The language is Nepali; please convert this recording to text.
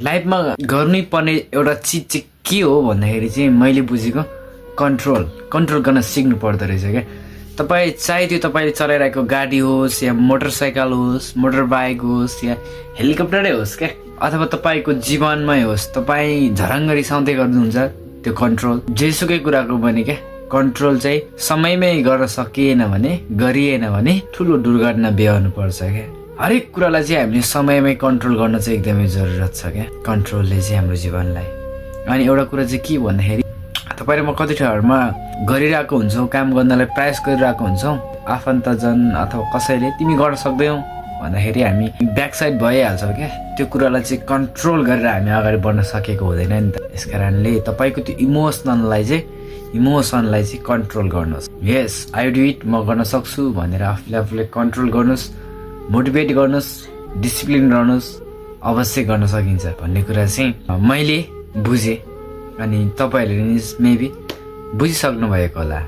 लाइफमा गर्नै पर्ने एउटा चिज चाहिँ के हो भन्दाखेरि चाहिँ मैले बुझेको कन्ट्रोल गर्न सिक्नु पर्दो रहेछ क्या। तपाईँ चाहे त्यो तपाईँले चलाइरहेको गाडी होस् या मोटरसाइकल होस्, मोटर बाइक होस् या हेलिकप्टरै होस् क्या, अथवा तपाईँको जीवनमै होस्, तपाईँ झरङ्ग रिसाउँदै गर्नुहुन्छ, त्यो कन्ट्रोल जेसुकै कुराको पनि क्या कन्ट्रोल चाहिँ समयमै गर्न सकिएन भने, गरिएन भने ठुलो दुर्घटना बेहोर्नु पर्छ क्या। हरेक कुरालाई चाहिँ हामीले समयमै कन्ट्रोल गर्न चाहिँ एकदमै जरुरत छ क्या, कन्ट्रोलले चाहिँ हाम्रो जीवनलाई। अनि एउटा कुरा चाहिँ के भन्दाखेरि तपाईँ र म कति ठाउँहरूमा गरिरहेको हुन्छौँ, काम गर्नलाई प्रयास गरिरहेको हुन्छौँ, आफन्तजन अथवा कसैले तिमी गर्न सक्दैनौ भन्दाखेरि हामी ब्याक साइड भइहाल्छौँ क्या। त्यो कुरालाई चाहिँ कन्ट्रोल गरेर हामी अगाडि बढ्न सकेको हुँदैन नि त। यस कारणले तपाईँको त्यो इमोसनलाई चाहिँ कन्ट्रोल गर्नुहोस्। यस आई डु इट, म गर्न सक्छु भनेर आफूले कन्ट्रोल गर्नुहोस्, मोटिभेट गर्नुहोस्, डिसिप्लिन रहनुहोस्, अवश्य गर्न सकिन्छ भन्ने कुरा चाहिँ मैले बुझेँ। अनि तपाईँहरूले मेबी बुझिसक्नु भएको होला।